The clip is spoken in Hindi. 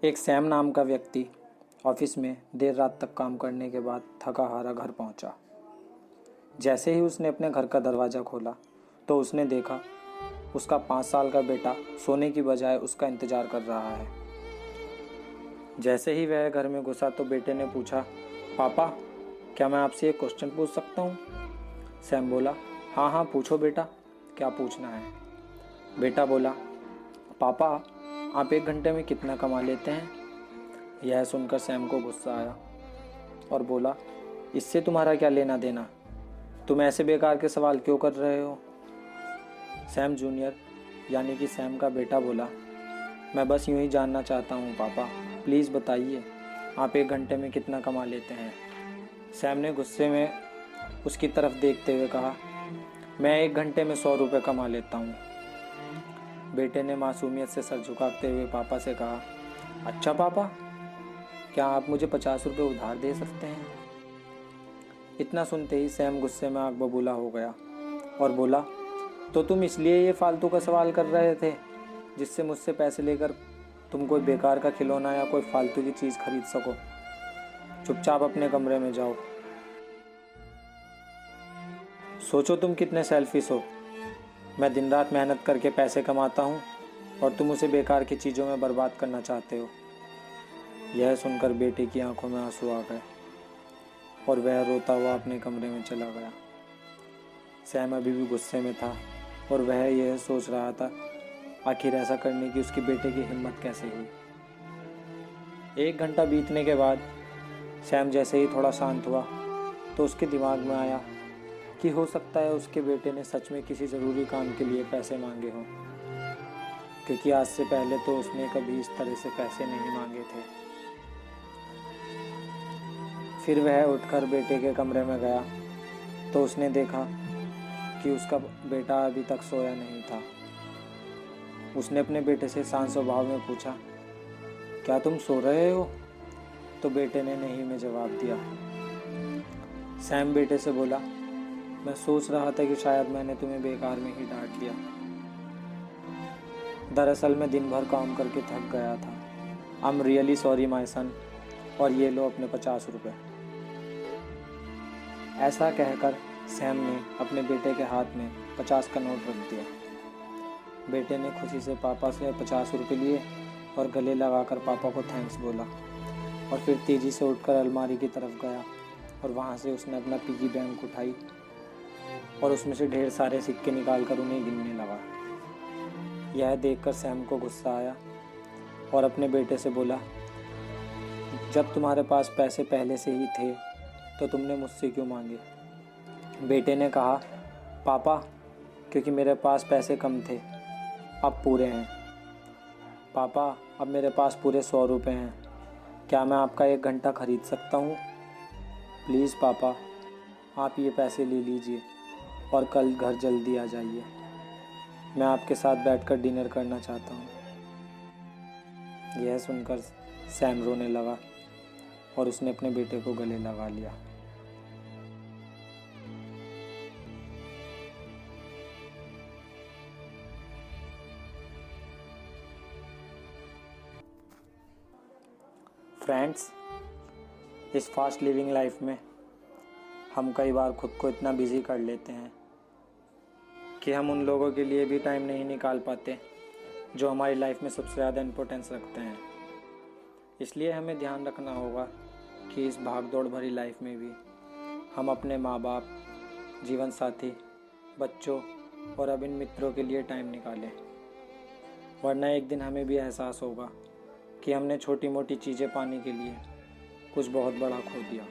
एक सैम नाम का व्यक्ति ऑफिस में देर रात तक काम करने के बाद थका हारा घर पहुंचा। जैसे ही उसने अपने घर का दरवाज़ा खोला तो उसने देखा उसका 5 साल का बेटा सोने की बजाय उसका इंतज़ार कर रहा है। जैसे ही वह घर में घुसा तो बेटे ने पूछा, पापा क्या मैं आपसे एक क्वेश्चन पूछ सकता हूँ? सैम बोला, हाँ हाँ पूछो बेटा, क्या पूछना है? बेटा बोला, पापा आप 1 घंटे में कितना कमा लेते हैं? यह सुनकर सैम को गुस्सा आया और बोला, इससे तुम्हारा क्या लेना देना? तुम ऐसे बेकार के सवाल क्यों कर रहे हो? सैम जूनियर यानी कि सैम का बेटा बोला, मैं बस यूं ही जानना चाहता हूँ पापा, प्लीज़ बताइए आप 1 घंटे में कितना कमा लेते हैं? सैम ने गुस्से में उसकी तरफ देखते हुए कहा, मैं 1 घंटे में 100 रुपये कमा लेता हूँ। बेटे ने मासूमियत से सर झुकाते हुए पापा से कहा, अच्छा पापा, क्या आप मुझे 50 रुपये उधार दे सकते हैं? इतना सुनते ही सैम गुस्से में आग बबूला हो गया और बोला, तो तुम इसलिए ये फालतू का सवाल कर रहे थे जिससे मुझसे पैसे लेकर तुम कोई बेकार का खिलौना या कोई फालतू की चीज़ खरीद सको। चुपचाप अपने कमरे में जाओ। सोचो तुम कितने सेल्फिश हो। मैं दिन रात मेहनत करके पैसे कमाता हूँ और तुम उसे बेकार की चीज़ों में बर्बाद करना चाहते हो। यह सुनकर बेटे की आंखों में आंसू आ गए और वह रोता हुआ अपने कमरे में चला गया। सैम अभी भी गुस्से में था और वह यह सोच रहा था आखिर ऐसा करने की उसके बेटे की हिम्मत कैसे हुई। 1 घंटा बीतने के बाद सैम जैसे ही थोड़ा शांत हुआ तो उसके दिमाग में आया कि हो सकता है उसके बेटे ने सच में किसी ज़रूरी काम के लिए पैसे मांगे हों, क्योंकि आज से पहले तो उसने कभी इस तरह से पैसे नहीं मांगे थे। फिर वह उठकर बेटे के कमरे में गया तो उसने देखा कि उसका बेटा अभी तक सोया नहीं था। उसने अपने बेटे से शांत स्वभाव में पूछा, क्या तुम सो रहे हो? तो बेटे ने नहीं में जवाब दिया। सैम बेटे से बोला, मैं सोच रहा था कि शायद मैंने तुम्हें बेकार में ही डांट लिया। दरअसल मैं दिन भर काम करके थक गया था। I am really sorry my son, और ये लो अपने 50 रुपये। ऐसा कहकर सैम ने अपने बेटे के हाथ में 50 का नोट रख दिया। बेटे ने खुशी से पापा से 50 रुपये लिए और गले लगाकर पापा को थैंक्स बोला और फिर तेज़ी से उठकर अलमारी की तरफ गया और वहाँ से उसने अपना पिगी बैंक उठाई और उसमें से ढेर सारे सिक्के निकालकर उन्हें गिनने लगा। यह देखकर सैम को गुस्सा आया और अपने बेटे से बोला, जब तुम्हारे पास पैसे पहले से ही थे तो तुमने मुझसे क्यों मांगे? बेटे ने कहा, पापा क्योंकि मेरे पास पैसे कम थे, अब पूरे हैं। पापा अब मेरे पास पूरे 100 रुपये हैं, क्या मैं आपका 1 घंटा खरीद सकता हूँ? प्लीज़ पापा आप ये पैसे ले लीजिए और कल घर जल्दी आ जाइए। मैं आपके साथ बैठकर डिनर करना चाहता हूँ। यह सुनकर सैम रोने लगा और उसने अपने बेटे को गले लगा लिया। फ्रेंड्स, इस फास्ट लिविंग लाइफ में हम कई बार खुद को इतना बिजी कर लेते हैं कि हम उन लोगों के लिए भी टाइम नहीं निकाल पाते जो हमारी लाइफ में सबसे ज़्यादा इम्पोर्टेंस रखते हैं। इसलिए हमें ध्यान रखना होगा कि इस भाग दौड़ भरी लाइफ में भी हम अपने माँ बाप, जीवन साथी, बच्चों और अब इन मित्रों के लिए टाइम निकालें, वरना एक दिन हमें भी एहसास होगा कि हमने छोटी मोटी चीज़ें पाने के लिए कुछ बहुत बड़ा खो दिया।